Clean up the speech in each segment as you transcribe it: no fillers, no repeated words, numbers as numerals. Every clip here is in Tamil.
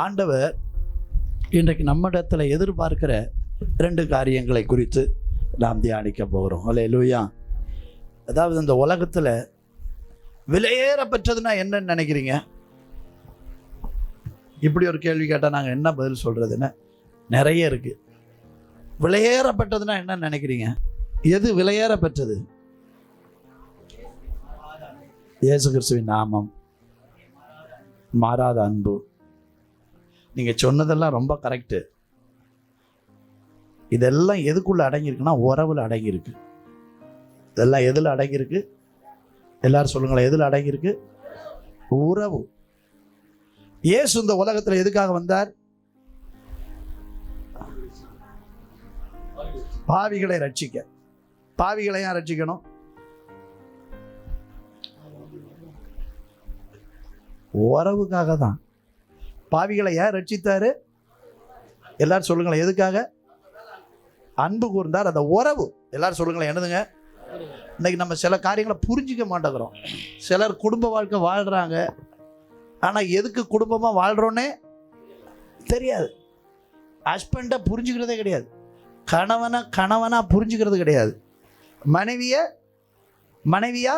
ஆண்டவர் இன்றைக்கு நம்மிடத்தில் எதிர்பார்க்கிற 2 காரியங்களை குறித்து நாம் தியானிக்க போகிறோம். அல்லேலூயா. அதாவது இந்த உலகத்தில் விலையேற பெற்றதுன்னா என்னன்னு நினைக்கிறீங்க? இப்படி ஒரு கேள்வி கேட்டால் நாங்கள் என்ன பதில் சொல்கிறதுன்னு நிறைய இருக்குது. விலையேற பெற்றதுன்னா என்னன்னு நினைக்கிறீங்க? எது விலையேற பெற்றது? இயேசு கிறிஸ்துவின் நாமம், மாறாத அன்பு. நீங்கள் சொன்னதெல்லாம் ரொம்ப கரெக்டு. இதெல்லாம் எதுக்குள்ளே அடங்கியிருக்குன்னா உறவில் அடங்கியிருக்கு. இதெல்லாம் எதில் அடங்கியிருக்கு? எல்லாரும் சொல்லுங்களேன், எதில் அடங்கியிருக்கு? உறவு. இயேசு இந்த உலகத்தில் எதுக்காக வந்தார்? பாவிகளை ரட்சிக்க. பாவிகளை ஏன் ரட்சிக்கணும்? உறவுக்காக தான். பாவிகளை ஏன் ரட்சித்தாரு? எல்லாரும் சொல்லுங்களேன், எதுக்காக? அன்பு கூர்ந்தார். அந்த உறவு. எல்லாரும் சொல்லுங்களேன், என்னதுங்க? இன்னைக்கு நம்ம சில காரியங்களை புரிஞ்சிக்க மாட்டேங்கிறோம். சிலர் குடும்ப வாழ்க்கை வாழ்கிறாங்க, ஆனால் எதுக்கு குடும்பமாக வாழ்கிறோன்னே தெரியாது. ஹஸ்பண்டை புரிஞ்சுக்கிறதே கிடையாது, கணவனா புரிஞ்சுக்கிறது கிடையாது, மனைவியா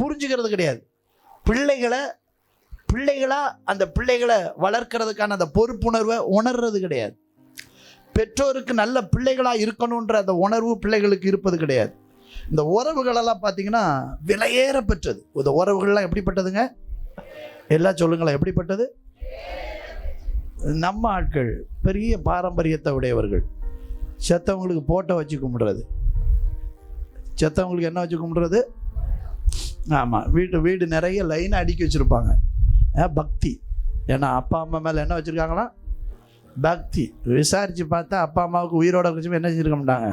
புரிஞ்சுக்கிறது கிடையாது, பிள்ளைகளா அந்த பிள்ளைகளை வளர்க்கறதுக்கான அந்த பொறுப்புணர்வை உணர்றது கிடையாது, பெற்றோருக்கு நல்ல பிள்ளைகளாக இருக்கணுன்ற அந்த உணர்வு பிள்ளைகளுக்கு இருப்பது கிடையாது. இந்த உறவுகளெல்லாம் பார்த்தீங்கன்னா விலையேற பெற்றது. இந்த உறவுகள்லாம் எப்படிப்பட்டதுங்க? எல்லாம் சொல்லுங்களேன், எப்படிப்பட்டது? நம்ம ஆட்கள் பெரிய பாரம்பரியத்தை உடையவர்கள். செத்தவங்களுக்கு போட்டோ வச்சு கும்பிடுறது. செத்தவங்களுக்கு என்ன வச்சு கும்பிடுறது? ஆமாம், வீடு நிறைய லைனை அடுக்கி வச்சுருப்பாங்க. பக்தி. ஏன்னா அப்பா அம்மா மேலே என்ன வச்சுருக்காங்களா? பக்தி. விசாரித்து பார்த்தா அப்பா அம்மாவுக்கு உயிரோட வச்சு என்ன செஞ்சுருக்க மாட்டாங்க?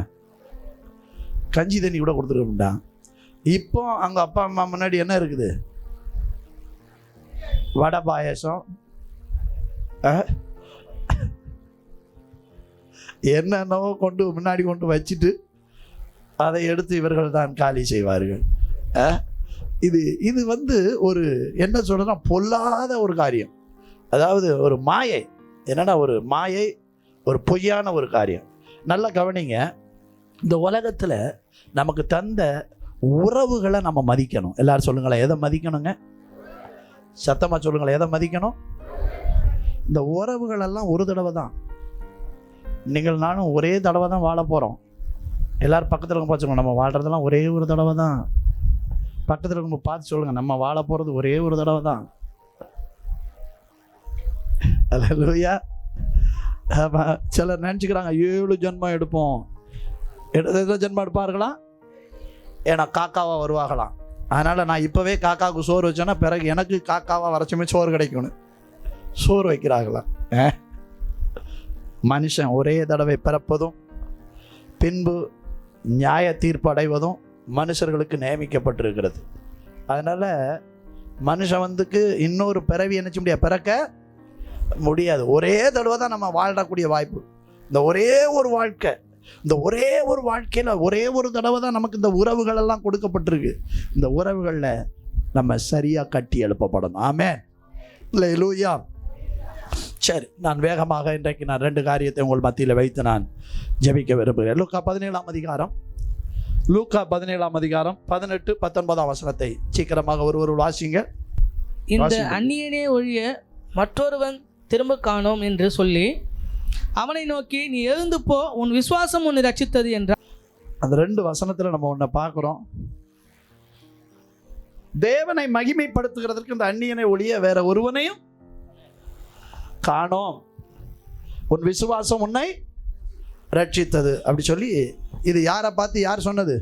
கஞ்சி தண்ணி கூட கொடுத்துருக்க மாட்டாங்க. இப்போ அங்கே அப்பா அம்மா முன்னாடி என்ன இருக்குது? வடை பாயசம், என்னென்னவோ முன்னாடி கொண்டு வச்சுட்டு அதை எடுத்து இவர்கள் தான் காலி செய்வார்கள். இது ஒரு என்ன சொல்றதுன்னா பொல்லாத ஒரு காரியம். அதாவது ஒரு மாயை. என்னன்னா ஒரு மாயை, ஒரு பொய்யான ஒரு காரியம். நல்லா கவனிங்க. இந்த உலகத்தில் நமக்கு தந்த உறவுகளை நம்ம மதிக்கணும். எல்லாரும் சொல்லுங்களேன், எதை மதிக்கணுங்க? சத்தமாக சொல்லுங்களேன், எதை மதிக்கணும்? இந்த உறவுகளெல்லாம் ஒரு தடவை தான். நீங்கள் நானும் ஒரே தடவை தான் வாழ போகிறோம். எல்லோரும் பக்கத்தில் பார்த்துக்கணும், நம்ம வாழ்கிறதெல்லாம் ஒரே ஒரு தடவை தான். பக்கத்தில் நம்ம பார்த்து சொல்லுங்கள், நம்ம வாழ போகிறது ஒரே ஒரு தடவை தான். அல்லேலூயா. சிலர் நினச்சிக்கிறாங்க 7 ஜென்மம் எடுப்போம். எத்தனை ஜென்மம் எடுப்பார்களா? ஏன்னா காக்காவாக வருவாங்களாம். அதனால் நான் இப்போவே காக்காவுக்கு சோறு வச்சேன்னா பிறகு எனக்கு காக்காவாக வரைச்சுமே சோறு கிடைக்கணும். சோறு வைக்கிறாங்களா? மனுஷன் ஒரே தடவை பிறப்பதும் பின்பு நியாய தீர்ப்பு அடைவதும் மனுஷர்களுக்கு நியமிக்கப்பட்டிருக்கிறது. அதனால் மனுஷன் இன்னொரு பிறவி நினைச்ச முடியாது, பிறக்க முடியாது. ஒரே தடவை தான் நம்ம வாழக்கூடிய வாய்ப்பு. இந்த ஒரே ஒரு வாழ்க்கை, இந்த ஒரே ஒரு வாழ்க்கையில் ஒரே ஒரு தடவை தான் நமக்கு இந்த உறவுகள் எல்லாம் கொடுக்கப்பட்டிருக்கு. இந்த உறவுகளில் நம்ம சரியாக கட்டி எழுப்பப்படணும். ஆமென். அல்லேலூயா. சரி, நான் வேகமாக இன்றைக்கு 2 காரியத்தை உங்கள் மத்தியில் வைத்து நான் ஜெபிக்க விரும்புகிறேன். லூக்கா 17ஆம் அதிகாரம் 18, 19 வசனத்தை சீக்கிரமாக ஒருவர் வாசிங்க. இந்த அந்நியனே ஒழிய மற்றொருவன் திரும்ப காணோம் என்று சொல்லி அவனை நோக்கி, நீ எழுந்து போ, உன் விசுவாசம் உன்னை ரட்சித்தது என்றார். அந்த 2 வசனத்தில் நம்ம ஒன்றை பார்க்குறோம். தேவனை மகிமைப்படுத்துகிறதற்கு இந்த அந்நியனை ஒழிய வேற ஒருவனையும் காணோம், உன் விசுவாசம் உன்னை ரட்சித்தது அப்படி சொல்லி, இது யாரை பார்த்து யார் சொன்னது?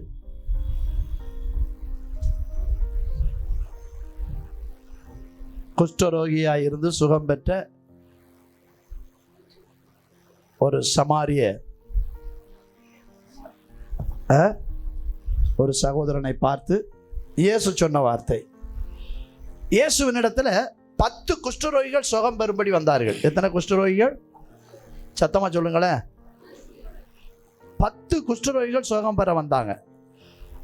குஷ்டரோகியாய் இருந்து சுகம் பெற்ற ஒரு சமாரிய ஒரு சகோதரனை பார்த்து இயேசு சொன்ன வார்த்தை. இயேசுவினிடத்தில் 10 குஷ்டரோகிகள் சுகம் பெறும்படி வந்தார்கள். எத்தனை குஷ்டரோகிகள்? சத்தமா சொல்லுங்களேன். 10 குஷ்டரோகிகள் சுகம் பெற வந்தாங்க.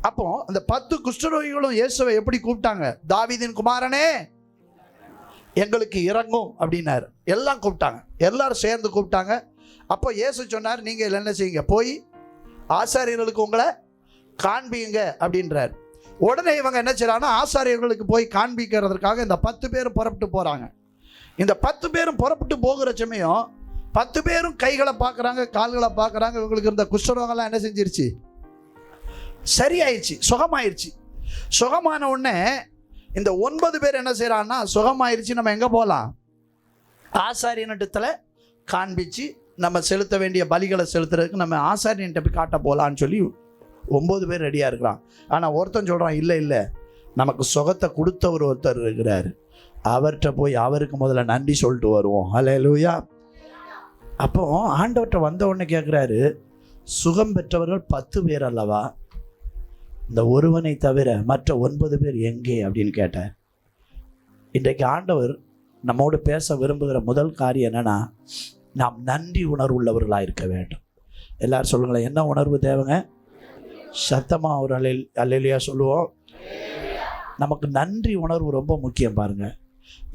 அப்போ அந்த 10 குஷ்டரோகிகளும் இயேசுவை எப்படி கூப்பிட்டாங்க? தாவீதின் குமாரனே எங்களுக்கு இறங்கும் அப்படின்னாரு. எல்லாம் கூப்பிட்டாங்க, எல்லாரும் சேர்ந்து கூப்பிட்டாங்க. அப்போ இயேசு சொன்னார், நீங்கள் என்ன செய்யுங்க, போய் ஆசாரியர்களுக்கு உங்களை காண்பிங்க அப்படின்றார். உடனே இவங்க என்ன செய்யறாங்கன்னா, ஆசாரியர்களுக்கு போய் காண்பிக்கிறதுக்காக இந்த 10 பேரும் புறப்பட்டு போகிறாங்க. இந்த 10 பேரும் புறப்பட்டு போகிற சமயம் 10 பேரும் கைகளை பார்க்குறாங்க, கால்களை பார்க்குறாங்க. இவங்களுக்கு இருந்த குஷ்டரோகம்லாம் என்ன செஞ்சிருச்சு, சரியாயிடுச்சு, சுகமாயிருச்சு. சுகமான உடனே இந்த 9 பேர் என்ன செய்கிறான்னா, சுகமாயிருச்சு, நம்ம எங்கே போகலாம், ஆசாரியனிடத்தில் காண்பிச்சு நம்ம செலுத்த வேண்டிய பலிகளை செலுத்துறதுக்கு நம்ம ஆசாரியன்கிட்ட போய் காட்ட போகலான்னு சொல்லி 9 பேர் ரெடியாக இருக்கிறான். ஆனால் ஒருத்தன் சொல்கிறான், இல்லை இல்லை, நமக்கு சுகத்தை கொடுத்தவர் ஒருத்தர் இருக்கிறார், அவர்கிட்ட போய் அவருக்கு முதல்ல நன்றி சொல்லிட்டு வருவோம். அல்லேலூயா. அப்போ ஆண்டவர்கிட்ட வந்த உடனே கேட்குறாரு, சுகம் பெற்றவர்கள் 10 பேர் அல்லவா, இந்த ஒருவனை தவிர மற்ற 9 பேர் எங்கே அப்படின்னு கேட்டார். இன்றைக்கு ஆண்டவர் நம்மோடு பேச விரும்புகிற முதல் காரியம் என்னன்னா, நாம் நன்றி உணர்வு உள்ளவர்களாக இருக்க வேண்டும். எல்லாரும் சொல்லுங்களேன், என்ன உணர்வு தேவைங்க? சத்தமாக ஒரு அல்லேலூயா சொல்லுவோம். நமக்கு நன்றி உணர்வு ரொம்ப முக்கியம். பாருங்க,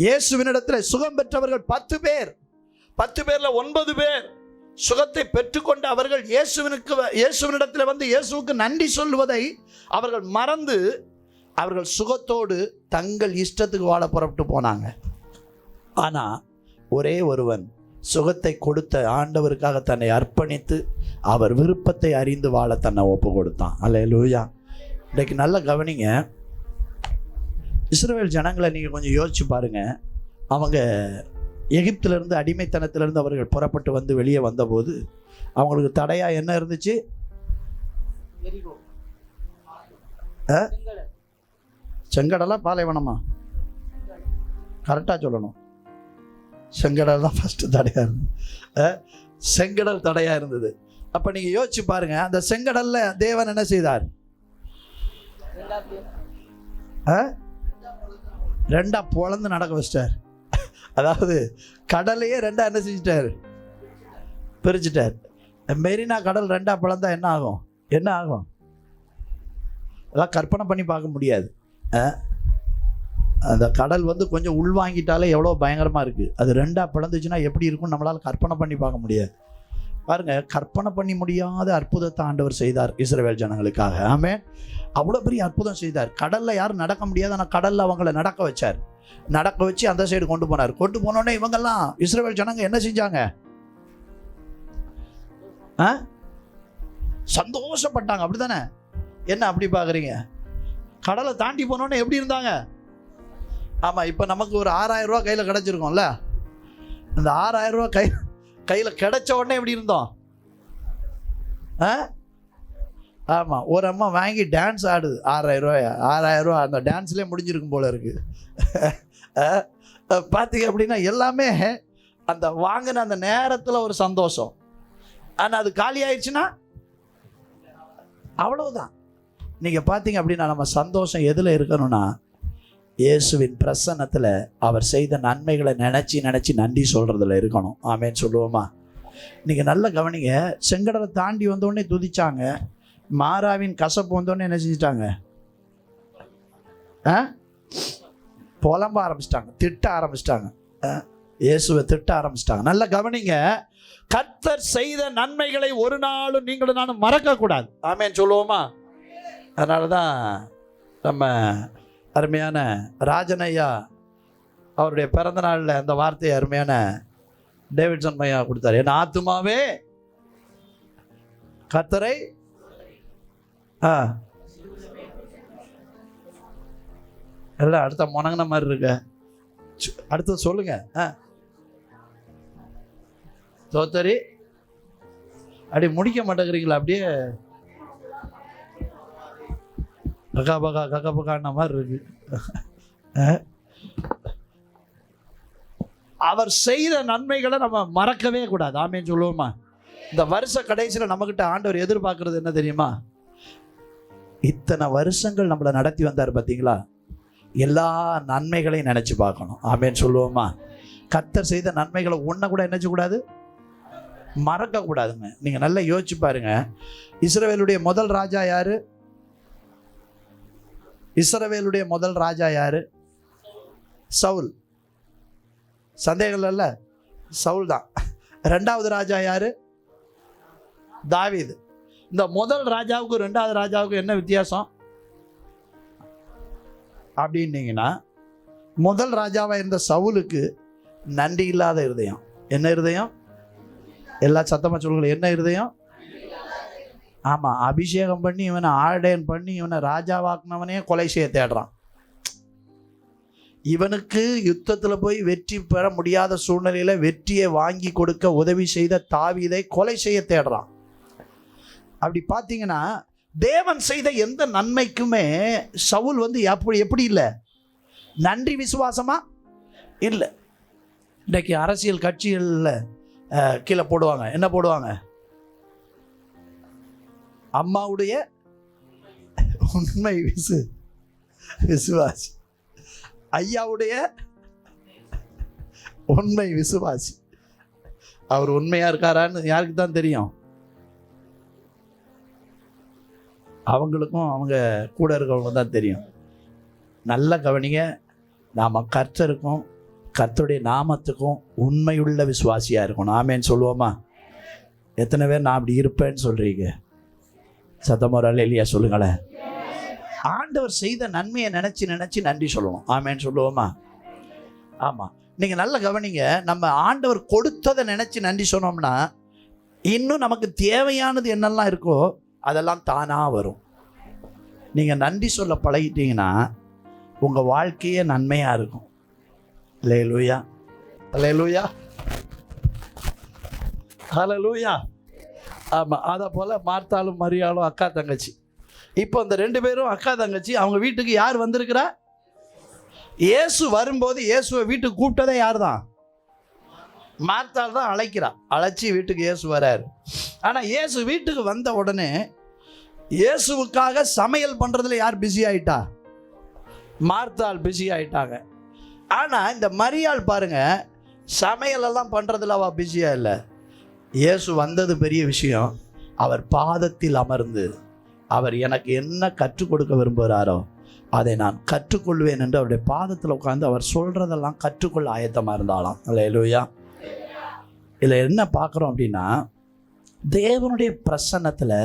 இயேசுவினிடத்தில் சுகம் பெற்றவர்கள் 10 பேர், 10 பேர்ல 9 பேர் சுகத்தை பெற்றுக்கொண்டு அவர்கள் இயேசுவினிடத்தில் வந்து இயேசுவுக்கு நன்றி சொல்லுவதை அவர்கள் மறந்து அவர்கள் சுகத்தோடு தங்கள் இஷ்டத்துக்கு வாழ புறப்பட்டு போனாங்க. ஆனால் ஒரே ஒருவன் சுகத்தை கொடுத்த ஆண்டவருக்காக தன்னை அர்ப்பணித்து அவர் விருப்பத்தை அறிந்து வாழ தன்னை ஒப்பு கொடுத்தான். அல்லேலூயா. இன்றைக்கு நல்ல கவனிங்க, இஸ்ரவேல் ஜனங்களை நீங்கள் கொஞ்சம் யோசிச்சு பாருங்க. அவங்க எகிப்திலிருந்து, அடிமைத்தனத்திலிருந்து அவர்கள் புறப்பட்டு வந்து வெளியே வந்தபோது அவங்களுக்கு தடையாக என்ன இருந்துச்சு? செங்கடலா பாலைவனமா? கரெக்டாக சொல்லணும். செங்கடல் தான் ஃபஸ்ட்டு தடையாக இருந்தது. செங்கடல் தடையாக இருந்தது. அப்போ நீங்கள் யோசிச்சு பாருங்க, அந்த செங்கடலில் தேவன் என்ன செய்தார்? ரெண்டா பொளந்து நடக்க வச்சிட்டார். அதாவது கடலையே ரெண்டா என்ன செஞ்சிட்டார்? பிரிச்சுட்டார். மெரினா கடல் ரெண்டா பிளந்தா என்ன ஆகும்? என்ன ஆகும்? அதெல்லாம் கற்பனை பண்ணி பார்க்க முடியாது. அந்த கடல் வந்து கொஞ்சம் உள்வாங்கிட்டாலே எவ்வளோ பயங்கரமாக இருக்குது. அது ரெண்டாக பிளந்துச்சுன்னா எப்படி இருக்கும்னு நம்மளால் கற்பனை பண்ணி பார்க்க முடியாது. பாருங்கள், கற்பனை பண்ணி முடியாத அற்புதத்தை ஆண்டவர் செய்தார் இஸ்ரவேல் ஜனங்களுக்காக. ஆமென். அவ்வளோ பெரிய அற்புதம் செய்தார். கடலில் யாரும் நடக்க முடியாது, ஆனால் கடலில் அவங்கள நடக்க வச்சார். நடக்க வச்சு அந்த சைடு கொண்டு போனார். கொண்டு போனோடனே இவங்கெல்லாம் இஸ்ரவேல் ஜனங்க என்ன செஞ்சாங்க? சந்தோஷப்பட்டாங்க. அப்படி தானே? என்ன அப்படி பார்க்குறீங்க? கடலை தாண்டி போனோடனே எப்படி இருந்தாங்க? ஆமாம், இப்போ நமக்கு ஒரு 6000 ரூபா கையில் கிடச்சிருக்கோம்ல. அந்த 6000 ரூபா கையில் கிடைச்ச உடனே எப்படி இருந்தோம்? ஆமாம், ஒரு அம்மா வாங்கி டான்ஸ் ஆடுது. 6000 ரூபா அந்த டான்ஸ்லேயே முடிஞ்சிருக்கும் போல இருக்குது. பார்த்தீங்க அப்படின்னா எல்லாமே அந்த வாங்கின அந்த நேரத்தில் ஒரு சந்தோஷம். ஆனால் அது காலி ஆயிடுச்சுன்னா அவ்வளவுதான். நீங்கள் பார்த்தீங்க அப்படின்னா நம்ம சந்தோஷம் எதில் இருக்கணும்னா, இயேசுவின் பிரசன்னத்தில் அவர் செய்த நன்மைகளை நினச்சி நன்றி சொல்கிறதுல இருக்கணும். ஆமேன்னு சொல்லுவோமா? நீங்கள் நல்ல கவனிங்க. செங்கடலை தாண்டி வந்தோடனே துதிச்சாங்க. மாறாவின் கசப்பு வந்தோடனே என்ன செஞ்சிட்டாங்க? புலம்ப ஆரம்பிச்சிட்டாங்க, திட்ட ஆரம்பிச்சிட்டாங்க. இயேசுவை திட்ட ஆரம்பிச்சிட்டாங்க. நல்ல கவனிங்க, கர்த்தர் செய்த நன்மைகளை ஒரு நாளும் நீங்களும் நானும் மறக்கக்கூடாது. ஆமேன்னு சொல்லுவோமா? அதனால தான் நம்ம அருமையான ராஜனையா அவருடைய பிறந்த நாளில் அந்த வார்த்தையை அருமையான டேவிட்சன் மையா கொடுத்தாரு. என் ஆத்துமாவே கர்த்தரை எல்லாம் அடுத்த முனங்கின மாதிரி இருக்க. அடுத்தது சொல்லுங்க. தோத்தரி அப்படி முடிக்க மாட்டேங்கிறீங்களா? அப்படியே கக்கா மாதிரி இருக்கு. அவர் செய்த நன்மைகளை நம்ம மறக்கவே கூடாது. ஆமேன்னு சொல்லுவோமா? இந்த வருஷ கடைசியில் நம்மகிட்ட ஆண்டவர் எதிர்பார்க்கறது என்ன தெரியுமா? இத்தனை வருஷங்கள் நம்மளை நடத்தி வந்தார் பார்த்தீங்களா, எல்லா நன்மைகளையும் நினைச்சு பார்க்கணும். ஆமேன்னு சொல்லுவோமா? கர்த்தர் செய்த நன்மைகளை ஒன்றை கூட நினைச்சக்கூடாது, மறக்கக்கூடாதுங்க. நீங்கள் நல்லா யோசிச்சு பாருங்க. இஸ்ரவேலுடைய முதல் ராஜா யாரு? இஸ்ரவேலுடைய முதல் ராஜா யாரு? சவுல். சந்தேகம் இல்லைல்ல, சவுல் தான். 2வது ராஜா யாரு? தாவீது. இந்த முதல் ராஜாவுக்கும் 2வது ராஜாவுக்கும் என்ன வித்தியாசம் அப்படின்னீங்கன்னா, முதல் ராஜாவாக இருந்த சவுலுக்கு நன்றி இல்லாத இருதயம். என்ன இருதயம்? எல்லா சத்தமாக சொல்லுங்கள், என்ன இருதயம்? ஆமாம், அபிஷேகம் பண்ணி இவனை ஆர்டேன் பண்ணி இவனை ராஜாவாக்குனவனே கொலை செய்ய தேடுறான். இவனுக்கு யுத்தத்தில் போய் வெற்றி பெற முடியாத சூழ்நிலையில் வெற்றியை வாங்கி கொடுக்க உதவி செய்த தாவீதை கொலை செய்ய தேடுறான். அப்படி பார்த்தீங்கன்னா தேவன் செய்த எந்த நன்மைக்குமே சவுல் வந்து எப்படி இல்லை, நன்றி விசுவாசமா இல்லை. இன்றைக்கு அரசியல் கட்சிகளில் கீழே போடுவாங்க, என்ன போடுவாங்க? அம்மாவுடைய உண்மை விசுவாசி, ஐயாவுடைய உண்மை விசுவாசி. அவர் உண்மையா இருக்காரான்னு யாருக்கு தான் தெரியும்? அவங்களுக்கும் அவங்க கூட இருக்கிறவங்க தான் தெரியும். நல்ல கவனிங்க, நாம் கர்த்தருக்கும் கர்த்தருடைய நாமத்துக்கும் உண்மையுள்ள விசுவாசியாக இருக்கணும். ஆமேன்னு சொல்லுவோமா? எத்தனை பேர் நான் அப்படி இருப்பேன்னு சொல்கிறீங்க? சத்தமோரால் இல்லையா சொல்லுங்களேன். ஆண்டவர் செய்த நன்மையை நினச்சி நன்றி சொல்லணும். ஆமேன்னு சொல்லுவோமா? ஆமாம். நீங்கள் நல்ல கவனிங்க, நம்ம ஆண்டவர் கொடுத்ததை நினச்சி நன்றி சொன்னோம்னா இன்னும் நமக்கு தேவையானது என்னெல்லாம் இருக்கோ அதெல்லாம் தானாக வரும். நீங்கள் நன்றி சொல்ல பழகிட்டீங்கன்னா உங்கள் வாழ்க்கையே நன்மையாக இருக்கும். அல்லேலூயா, அல்லேலூயா, அல்லேலூயா. ஆமாம், அதை போல் மார்த்தாலும் மரியாளும் அக்கா தங்கச்சி. இப்போ இந்த 2 பேரும் அக்கா தங்கச்சி. அவங்க வீட்டுக்கு யார் வந்திருக்கிறா? இயேசு வரும்போது இயேசுவை வீட்டுக்கு கூப்பிட்டதே யார் தான்? மார்த்தாள் தான் அழைக்கிறா. அழைச்சி வீட்டுக்கு இயேசு வராரு. ஆனால் இயேசு வீட்டுக்கு வந்த உடனே இயேசுவுக்காக சமையல் பண்ணுறதுல யார் பிஸி ஆயிட்டா? மார்த்தாள் பிஸி ஆயிட்டாங்க. ஆனால் இந்த மரியாள் பாருங்க, சமையலெல்லாம் பண்ணுறதுல அவள் பிஸியாக இல்லை. இயேசு வந்தது பெரிய விஷயம். அவர் பாதத்தில் அமர்ந்து அவர் எனக்கு என்ன கற்றுக் கொடுக்க விரும்புகிறாரோ அதை நான் கற்றுக்கொள்வேன் என்று அவருடைய பாதத்தில் உட்கார்ந்து அவர் சொல்கிறதெல்லாம் கற்றுக்கொள்ள ஆயத்தமாக இருந்தாலாம். அல்லேலூயா. இதில் என்ன பார்க்குறோம் அப்படின்னா, தேவனுடைய பிரசன்னத்தில்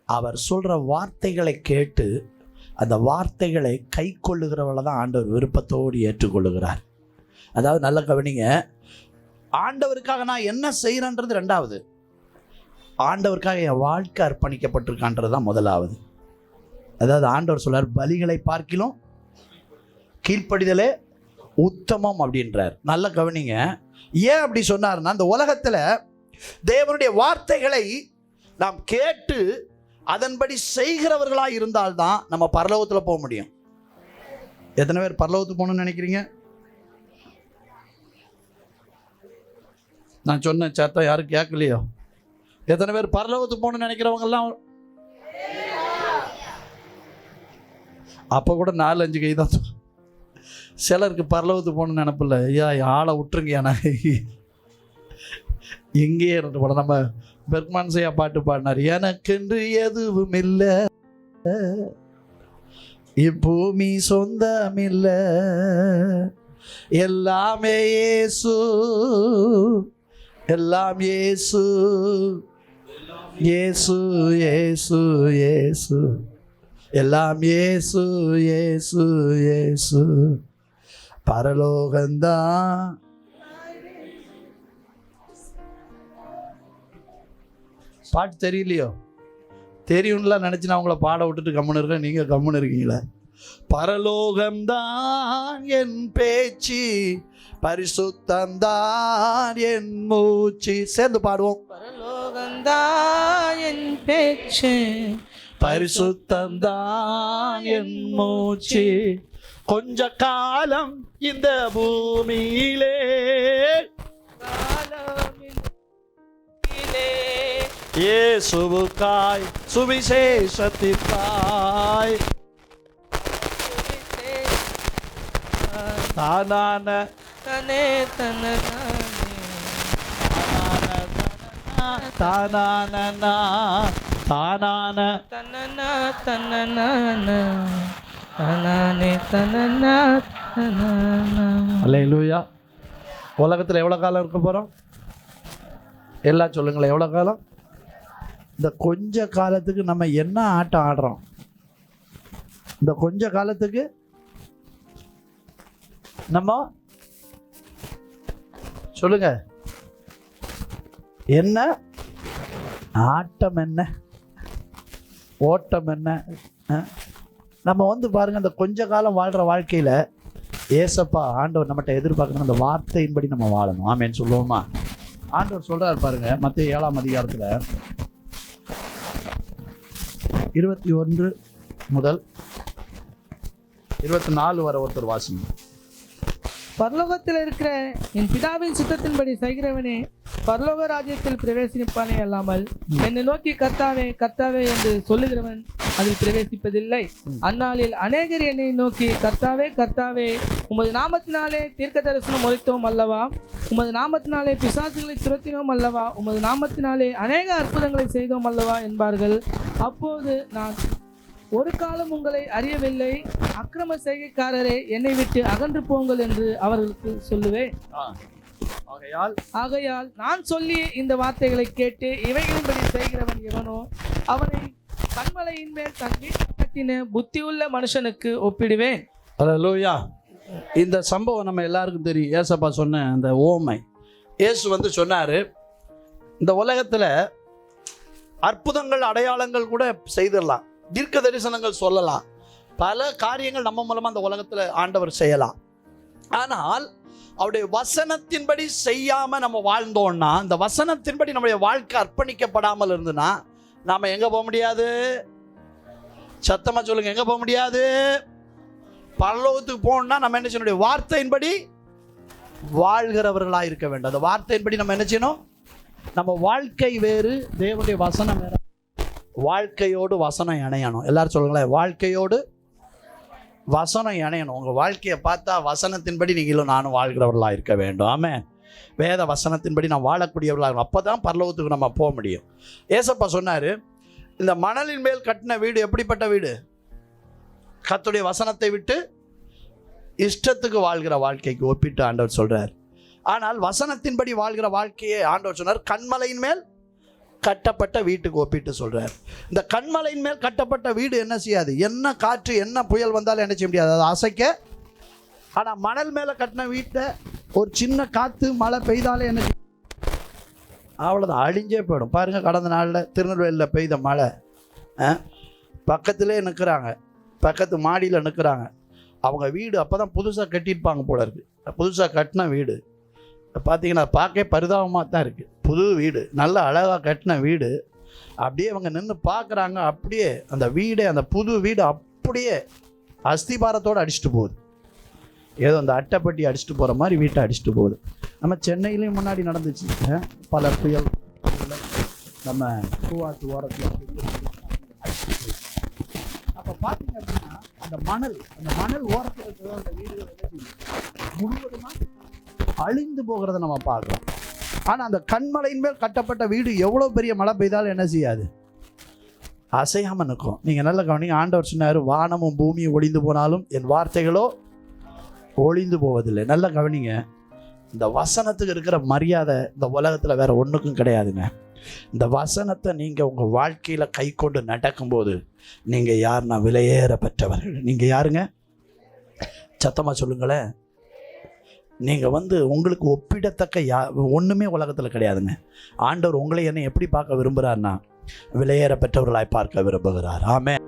அவர் சொல்கிற வார்த்தைகளை கேட்டு அந்த வார்த்தைகளை கை கொள்ளுகிறவளை தான் ஆண்டவர் விருப்பத்தோடு ஏற்றுக்கொள்ளுகிறார். அதாவது நல்ல கவனிங்க, ஆண்டவருக்காக நான் என்ன செய்கிறேன்றது 2வது, ஆண்டவருக்காக என் வாழ்க்கை அர்ப்பணிக்கப்பட்டிருக்கான்றது தான் 1வது. அதாவது ஆண்டவர் சொல்றார், பலிகளை பார்க்கிலும் கீழ்ப்படிதலே உத்தமம் அப்படின்றார். நல்ல கவனிங்க, ஏன் அப்படி சொன்னார்னா, அந்த உலகத்தில் தேவனுடைய வார்த்தைகளை நாம் கேட்டு அதன்படி செய்கிறவர்களாக இருந்தால்தான் நம்ம பரலோகத்தில் போக முடியும். எத்தனை பேர் பரலோகத்துக்கு போகணும்னு நினைக்கிறீங்க? நான் சொன்ன சத்தம் யாரும் கேட்கலையோ? எத்தனை பேர் பரலோகத்துக்கு போகணும்னு நினைக்கிறவங்கெல்லாம் அப்போ கூட 4-5 கை தான். சிலருக்கு பரலோகத்துக்கு போகணும்னு நினைப்பில்ல. ஐயா ஆளை விட்டுருங்க, நான் எங்கேயே இருந்து போட. நம்ம பெர்க்மான் செய்யா பாட்டு பாடினார், எனக்கென்று எதுவும் இல்லை, இப்பூமி சொந்தம் இல்லை, எல்லாமே இயேசு, எல்லாம் இயேசு, இயேசு இயேசு இயேசு, எல்லாம் இயேசு இயேசு இயேசு, பரலோகந்தான். பாட்டு தெரியலையோ? தெரியும்லாம் நினச்சி நான் உங்களை பாட விட்டுட்டு கம்முன்னு இருக்கேன். நீங்கள் கம்முன்னு இருக்கீங்களா? பரலோகம்தான் என் பேச்சு, பரிசுத்தந்தான் என் மூச்சு. சேர்ந்து பாடுவோம். பரலோகம்தான் என் பேச்சு, பரிசுத்தந்தான் என் மூச்சு, கொஞ்ச காலம் இந்த பூமியிலே இயேசுவுக்காய் சுவிசேஷத்திற்காய் தானான தனே தனே தானான தானான தனனா தனனா தனனே தனனா தனனா. அல்லேலூயா. உலகத்தில் எவ்வளோ காலம் இருக்க போகிறோம்? எல்லாம் சொல்லுங்களேன், எவ்வளோ காலம்? இந்த கொஞ்ச காலத்துக்கு நம்ம என்ன ஆட்டம் ஆடுறோம்? இந்த கொஞ்ச காலத்துக்கு நம்ம சொல்லுங்க, என்ன ஆட்டம், என்ன ஓட்டம், என்ன? நம்ம வந்து பாருங்க, அந்த கொஞ்ச காலம் வாழ்கிற வாழ்க்கையில் ஏசப்பா ஆண்டவர் நம்மகிட்ட எதிர்பார்க்கணும், அந்த வார்த்தையின்படி நம்ம வாழணும். ஆமேன்னு சொல்லுவோமா? ஆண்டவர் சொல்றாரு பாருங்க, மத்தேயு 7ஆம் அதிகாரத்தில் 21 முதல் 24 வரை ஒருத்தர் வாசிங்க. பரலோகத்தில் இருக்கிற என் பிதாவின் சித்தத்தின்படி செய்கிறவனே பரலோக ராஜ்யத்தில் பிரவேசிப்பானே அல்லாமல் என்னை நோக்கி கர்த்தாவே கர்த்தாவே என்று சொல்லுகிறவன் அதில் பிரவேசிப்பதில்லை. அந்நாளில் அநேகர் என்னை நோக்கி கர்த்தாவே கர்த்தாவே உமது நாமத்தினாலே தீர்க்க தரிசனம் உரைத்தோம் அல்லவா, உமது நாமத்தினாலே பிசாசுகளை துரத்தினோம் அல்லவா, உமது நாமத்தினாலே அநேக அற்புதங்களை செய்தோம் அல்லவா என்பார்கள். அப்போது நான் ஒரு காலம் உங்களை அறியவில்லை, அக்கிரம செய்கைக்காரரே என்னை விட்டு அகன்று போங்கள் என்று அவர்களுக்கு சொல்லுவேன். ஆகையால் நான் சொல்லி இந்த வார்த்தைகளை கேட்டு இவைகளின்படி செய்கிறவன் எவனோ அவனை கன்மலையின் மேல் தன் வீட்டை கட்டின புத்தியுள்ள மனுஷனுக்கு ஒப்பிடுவேன். அல்லேலூயா. இந்த சம்பவம் நம்ம எல்லாருக்கும் தெரியும். ஏசப்பா சொன்ன அந்த ஓமை, இயேசு வந்து சொன்னார், இந்த உலகத்தில் அற்புதங்கள் அடையாளங்கள் கூட செய்திடலாம், தீர்க்க தரிசனங்கள் சொல்லலாம், பல காரியங்கள் நம்ம மூலமாக அந்த உலகத்தில் ஆண்டவர் செய்யலாம். ஆனால் அவருடைய வசனத்தின்படி செய்யாமல் நம்ம வாழ்ந்தோம்னா, அந்த வசனத்தின்படி நம்முடைய வாழ்க்கை அர்ப்பணிக்கப்படாமல் இருந்துன்னா நாம் எங்கே போக முடியாது? சத்தமாக சொல்லுங்க, எங்கே போக முடியாது? பரலோகத்துக்கு போகணும்னா நம்ம என்ன செய்யணும்? வார்த்தையின்படி வாழ்கிறவர்களாக இருக்க வேண்டும். அந்த வார்த்தையின்படி நம்ம என்ன செய்யணும்? நம்ம வாழ்க்கை வேறு, தேவனுடைய வசனம் வேறு. வாழ்க்கையோடு வசனம் இணையணும். எல்லாரும் சொல்லுங்களேன், வாழ்க்கையோடு வசனம் இணையணும். உங்கள் வாழ்க்கையை பார்த்தா வசனத்தின்படி நீங்களும் நானும் வாழ்கிறவர்களாக இருக்க வேண்டும். ஆமென். வேத வசனத்தின்படி நான் வாழக்கூடியவர்களாக, அப்போ தான் பரலோகத்துக்கு நம்ம போக முடியும். ஏசப்பா சொன்னார், இந்த மணலின் மேல் கட்டின வீடு எப்படிப்பட்ட வீடு? கர்த்தருடைய வசனத்தை விட்டு இஷ்டத்துக்கு வாழ்கிற வாழ்க்கைக்கு ஒப்பிட்டு ஆண்டவர் சொல்கிறார். ஆனால் வசனத்தின்படி வாழ்கிற வாழ்க்கையை ஆண்டவர் சொன்னார் கண்மலையின் மேல் கட்டப்பட்ட வீட்டுக்கு ஒப்பிட்டு சொல்கிறார். இந்த கண்மலையின் மேல் கட்டப்பட்ட வீடு என்ன செய்யாது? என்ன காற்று என்ன புயல் வந்தாலும் என்ன செய்ய முடியாது, அதை அசைக்க. ஆனால் மணல் மேலே கட்டின வீட்டை ஒரு சின்ன காற்று மழை பெய்தாலே என்ன செய்யும்? அவ்வளோதான், அழிஞ்சே போயிடும். பாருங்கள், கடந்த நாளில் திருநெல்வேலியில் பெய்த மழை, பக்கத்திலே நிற்கிறாங்க, பக்கத்து மாடியில் நிற்கிறாங்க. அவங்க வீடு அப்போ தான் புதுசாக கட்டியிருப்பாங்க போல இருக்குது. புதுசாக கட்டின வீடு பார்த்தீங்கன்னா பார்க்க பரிதாபமாக தான் இருக்குது. புது வீடு, நல்ல அழகாக கட்டின வீடு. அப்படியே அவங்க நின்று பார்க்குறாங்க, அப்படியே அந்த வீடே, அந்த புது வீடு அப்படியே அஸ்திபாரத்தோடு அடிச்சுட்டு போகுது. ஏதோ அந்த அட்டைப்பட்டி அடிச்சுட்டு போகிற மாதிரி வீட்டை அடிச்சுட்டு போகுது. நம்ம சென்னையிலையும் முன்னாடி நடந்துச்சு பல புயல். நம்ம பூவாத்து ஓரத்தில் அப்போ பார்த்தீங்க அப்படின்னா அந்த மணல் ஓரத்தில் இருக்கிற அந்த வீடுகள் முழுவதுமாக அழிந்து போகிறத நம்ம பார்க்குறோம். ஆனால் அந்த கண்மலையின் மேல் கட்டப்பட்ட வீடு எவ்வளோ பெரிய மழை பெய்தாலும் என்ன செய்யாது? அசையாமல் நிற்கும். நீங்கள் நல்ல கவனிங்க, ஆண்டவர் சொன்னார், வானமும் பூமியும் ஒளிந்து போனாலும் என் வார்த்தைகளோ ஒளிந்து போவதில்லை. நல்ல கவனிங்க, இந்த வசனத்துக்கு இருக்கிற மரியாதை இந்த உலகத்தில் வேறு ஒன்றுக்கும் கிடையாதுங்க. இந்த வசனத்தை நீங்கள் உங்கள் வாழ்க்கையில் கை கொண்டு நடக்கும்போது நீங்கள் யாருன்னா விலையேற பெற்றவர்கள். நீங்கள் யாருங்க? சத்தமாக சொல்லுங்களேன். நீங்கள் வந்து உங்களுக்கு ஒப்பிடத்தக்க ஒன்றுமே உலகத்தில் கிடையாதுங்க. ஆண்டவர் உங்களை என்ன எப்படி பார்க்க விரும்புகிறார்னா விலையேற பெற்றவர்களாய் பார்க்க விரும்புகிறார். ஆமென்.